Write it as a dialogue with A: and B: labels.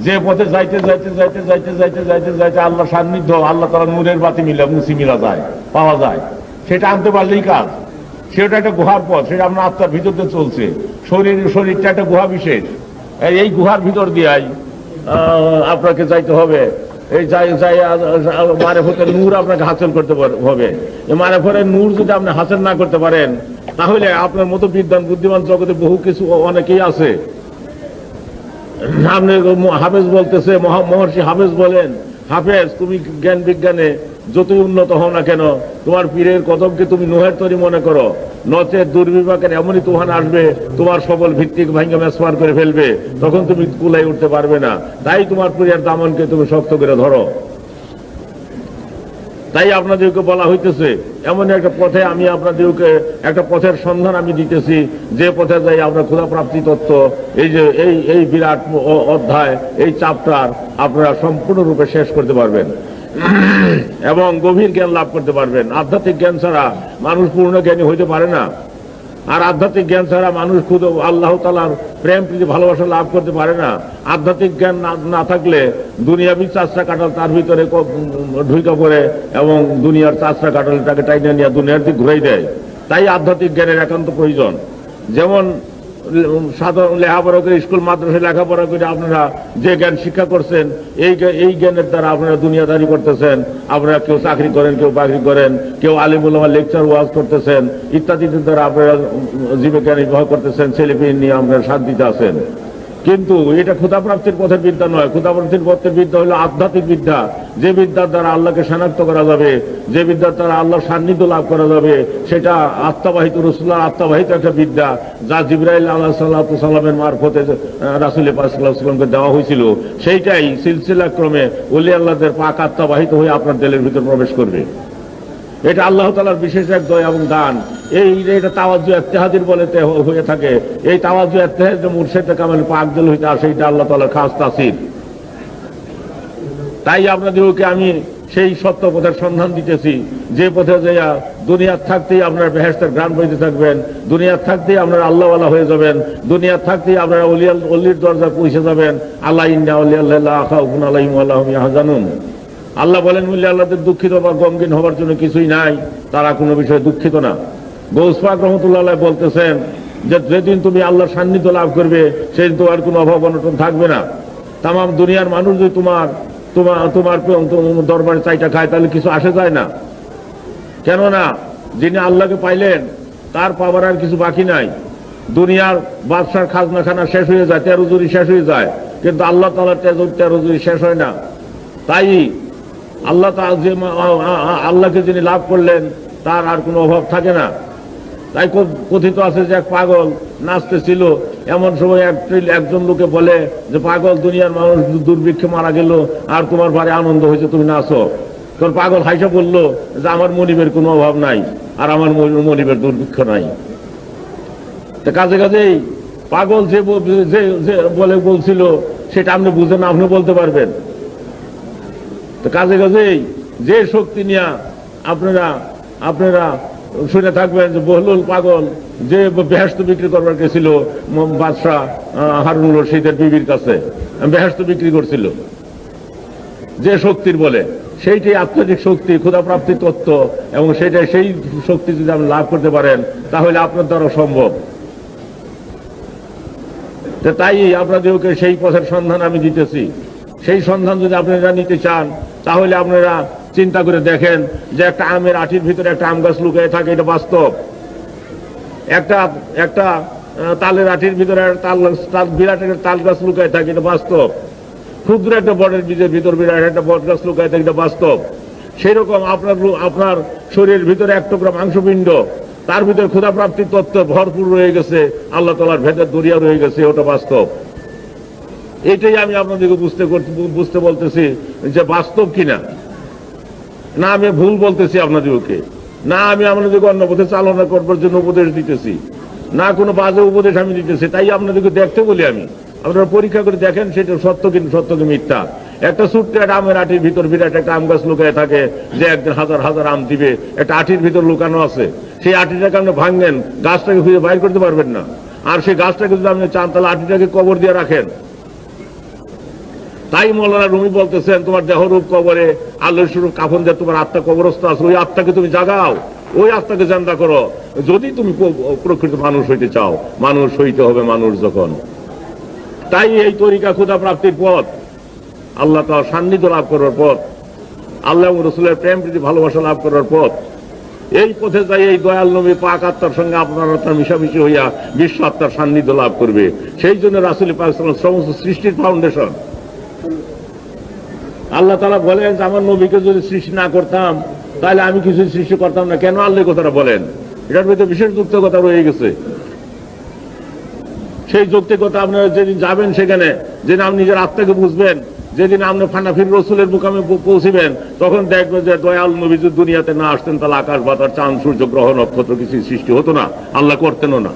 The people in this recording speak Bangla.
A: যে পথে যাইতে যাইতে যাইতে যাইতে যাইতে যাইতে যাইতে আল্লাহ সান্নিধ্য, আল্লাহ তাআলা নূরের বাতি মুছি মিলা যায়, পাওয়া যায়, সেটা আনতে পারলেই কাজ। সেটা একটা গুহার পথ, সেটা আপনার আত্মার ভিতর দিয়ে চলছে। শরীরটা একটা গুহা বিশেষ, এই গুহার ভিতর দিয়াই আপনাকে যাইতে হবে। এই মারেফতের নূর আপনাকে হাসিল করতে হবে। এই মারেফতের নূর যদি আপনি হাসিল না করতে পারেন, তাহলে আপনার মতো বিদ্বান বুদ্ধিমান জগতে বহু কিছু অনেকেই আছে। আপনি হাফেজ বলতেছে, মহর্ষি হাফেজ বলেন, হাফেজ তুমি জ্ঞান বিজ্ঞানে যতই উন্নত হও না কেন, তোমার পীরের কদমকে তুমি নোহের তৈরি মনে করো, নচে দুর্বিপাকের এমনই তুফান আসবে, তোমার সকল ভিত্তিক ভাঙ্গা মেসমার করে ফেলবে, তখন তুমি কুলাই উঠতে পারবে না। তাই তোমার পীরের দামনকে তুমি শক্ত করে ধরো। তাই আপনাদেরকে বলা হইতেছে, এমন একটা পথে আমি আপনাদেরকে একটা পথের সন্ধান আমি দিতেছি, যে পথে যাই আমরা ক্ষুধা প্রাপ্তি তত্ত্ব, এই যে এই বিরাট অধ্যায়, এই চ্যাপ্টার আপনারা সম্পূর্ণরূপে শেষ করতে পারবেন এবং গভীর জ্ঞান লাভ করতে পারবেন। আধ্যাত্মিক জ্ঞান ছাড়া মানুষ পূর্ণ জ্ঞানী হইতে পারে না। আর আধ্যাত্মিক জ্ঞান ছাড়া মানুষ খুদ আল্লাহ তাআলার প্রেম প্রীতি ভালোবাসা লাভ করতে পারে না। আধ্যাত্মিক জ্ঞান না থাকলে দুনিয়াবি চাষরা কাটাল তার ভিতরে ঢুকে পড়ে এবং দুনিয়ার চাষরা কাটাল তাকে টাইনে নিয়ে দুনিয়ার দিক ঘুরাই দেয়। তাই আধ্যাত্মিক জ্ঞানের একান্ত প্রয়োজন। যেমন সাধারণ লেখাপড়া করে, স্কুল মাদ্রাসায় লেখাপড়া করে আপনারা যে জ্ঞান শিক্ষা করছেন, এই জ্ঞানের দ্বারা আপনারা দুনিয়াদারি করতেছেন। আপনারা কেউ চাকরি করেন, কেউ বাকরি করেন, কেউ আলিম উলামা লেকচার ওয়াজ করতেছেন, ইত্যাদির দ্বারা আপনারা জীবিকা নির্বাহ করতেছেন, ছেলেপিলে নিয়ে আপনারা শান্তিতে আছেন। কিন্তু এটা ক্ষুধাপ্রাপ্তির পথের বিদ্যা নয়। ক্ষুধাপ্রাপ্তির পথের বিদ্যা হলো আধ্যাত্মিক বিদ্যা, যে বিদ্যার দ্বারা আল্লাহকে শনাক্ত করা যাবে, যে বিদ্যার দ্বারা আল্লাহর সান্নিধ্য লাভ করা যাবে, সেটা আত্মাবাহিত, রাসূলুল্লাহর আত্মাবাহিত একটা বিদ্যা, যা জিবরাইল আলাইহিস সালামের মারফতে রাসূল পাক সাল্লাল্লাহু আলাইহি ওয়াসাল্লামকে দেওয়া হয়েছিল। সেইটাই সিলসিলা ক্রমে ওলি আল্লাহদের পাক আত্মাবাহিত হয়ে আপনার দিলের ভিতর প্রবেশ করবে। এটা আল্লাহ তাআলার বিশেষ এক দয়া এবং দান। এটা তাওয়াজ্জু ইত্তেহাদির বলে হয়ে থাকে। এই তাওয়াজ্জু ইত্তেহাদ মুর্শিদ কামাল পাক দিল হইতে আসে, এটা আল্লাহ তাআলার খাস তাসির। তাই আপনাদেরকে আমি সেই সত্য পথের সন্ধান দিতেছি, যে পথে যাইয়া দুনিয়ার থাকতেই আপনার বেহেশতের গ্রাম বইতে থাকবেন, দুনিয়ার থাকতেই আপনারা আল্লাহওয়ালা হয়ে যাবেন, দুনিয়ার থাকতেই আপনারা অলির দরজা পৌঁছে যাবেন। আল্লাহ ইন্না আউলিয়াল্লাহি লা খাউফুন আলাইহিম ওয়া লা হুম ইয়াহজানুন। আল্লাহ বলেন, ওলি আল্লাহদের দুঃখিত বা গমগীন হবার জন্য কিছুই নাই, তারা কোনো বিষয়ে দুঃখিত না। গৌস পাক রহমতুল্লাহ আলাইহি বলতেছেন যে যেদিন তুমি আল্লাহর সান্নিধ্য লাভ করবে, সেদিন তোমার কোনো অভাব অনটন থাকবে না। তাম দুনিয়ার মানুষ যদি তোমার দরবারে চাইটা খায়, তাহলে কিছু আসে যায় না। কেননা যিনি আল্লাহকে পাইলেন, তার পাওয়ার আর কিছু বাকি নাই। দুনিয়ার বাদশার খাজনা খানা শেষ হয়ে যায়, 13 জুরি শেষ হয়ে যায়, কিন্তু আল্লাহ তাআলার 13 জুরি শেষ হয় না। তাই আল্লাহ আল্লাহকে যিনি লাভ করলেন, তার আর কোনো অভাব থাকে না। তাই কথিত আছে যে এক পাগল নাচতেছিল, এমন সময় একজন লোকে বলে যে, পাগল, দুনিয়ার মানুষ দুর্ভিক্ষে মারা গেল আর তোমার ভারে আনন্দ হয়েছে, তুমি নাচো। তখন পাগল হাইসা বললো যে, আমার মনিবের কোনো অভাব নাই আর আমার মনিবের দুর্ভিক্ষ নাই। কাজেই পাগল যে বলে বলছিল, সেটা আপনি বুঝেন, আপনি বলতে পারবেন। তো কাজেই যে শক্তি নিয়ে আপনারা শুনে থাকবেন যে বহলুল পাগল যে বেহেশত বিক্রি করবার গেছিল বাদশাহ হারুন রশিদের বিবির কাছে, বেহেশত বিক্রি করছিল যে শক্তির বলে, সেইটাই আত্মাধিক শক্তি, ক্ষুধাপ্রাপ্তি তত্ত্ব। এবং সেটাই, সেই শক্তি যদি আপনি লাভ করতে পারেন, তাহলে আপনার দ্বারা সম্ভব। তাই আপনাদেরকে সেই পথের সন্ধান আমি দিতেছি। সেই সন্ধান যদি আপনারা নিতে চান, তাহলে আপনারা চিন্তা করে দেখেন যে একটা আমের আটির ভিতরে একটা আম গাছ লুকিয়ে থাকে, এটা বাস্তব। একটা তালের আটির ভিতরে বিরাট একটা তাল গাছ লুকিয়ে থাকে, এটা বাস্তব। ক্ষুদ্র একটা বটের বীজের ভিতর বিরাট একটা বট গাছ লুকিয়ে থাকে, এটা বাস্তব। সেই রকম আপনার শরীরের ভিতরে এক টুকরা মাংসপিণ্ড, তার ভিতরে ক্ষুধাপ্রাপ্তির তত্ত্ব ভরপুর রয়ে গেছে, আল্লাহ তাআলার ভেতর দরিয়া রয়ে গেছে, ওটা বাস্তব। এটাই আমি আপনাদেরকে বুঝতে বলতেছি যে বাস্তব কিনা। না আমি ভুল বলতেছি আপনাদেরকে, না আমি আপনাদেরকে অন্য পথে চালনা করবার জন্য উপদেশ দিতেছি, না কোনো বাজে উপদেশ আমি দিতেছি। তাই আপনাদেরকে দেখতে বলি আমি, আপনারা পরীক্ষা করে দেখেন সেটা সত্য কি মিথ্যা। একটা ছোট্ট একটা আমের আটির ভিতর বিরাট একটা আম গাছ লুকায় থাকে, যে একদিন হাজার হাজার আম দিবে, একটা আটির ভিতর লুকানো আছে। সেই আটিটাকে আপনি ভাঙেন, গাছটাকে খুঁজে বাইর করতে পারবেন না। আর সেই গাছটাকে যদি আপনি চান, তাহলে আটিটাকে কবর দিয়ে রাখেন, তাই মৌলানা রুমি বলতেছেন, তোমার দেহরূপ কবরে আল্লাহর স্বরূপ কাফন দিয়ে তোমার আত্মা কবরস্থ আছে, ওই আত্মাকে তুমি জাগাও, ওই আত্মাকে জান্দা করো। যদি তুমি প্রকৃত মানুষ হইতে চাও, মানুষ হইতে হবে মানুষ যখন। তাই এই তরিকা ক্ষুধা প্রাপ্তির পথ, আল্লাহ তাআলার সান্নিধ্য লাভ করার পথ, আল্লাহ এবং রাসূলের প্রেম প্রীতি ভালোবাসা লাভ করার পথ। এই পথে যাই এই দয়াল নবী পাক আত্মার সঙ্গে আপনার আত্মার মিশামিশি হইয়া বিশ্ব আত্মার সান্নিধ্য লাভ করবে। সেই জন্য রাসূল পাক সাল্লাল্লাহু আলাইহি ওয়াসাল্লাম সমস্ত সৃষ্টির ফাউন্ডেশন। আল্লাহ তাআলা বলেন যে আমার নবীকে যদি সৃষ্টি না করতাম তাহলে আমি কিছু সৃষ্টি করতাম না। কেন আল্লাহ কথাটা বলেন? এটার ভিতরে বিশেষ যুক্তিকতা রয়ে গেছে। সেই যৌক্তিকতা আপনারা যেদিন যাবেন সেখানে, যেদিন আপনি নিজের আত্মাকে বুঝবেন, যেদিন আপনি ফানাফির রসুলের মুকামে পৌঁছিবেন, তখন দেখবেন যে দয়াল নবী যদি দুনিয়াতে না আসতেন তাহলে আকাশ বাতাস চাঁদ সূর্য গ্রহ নক্ষত্র কিছু সৃষ্টি হতো না, আল্লাহ করতেনও না।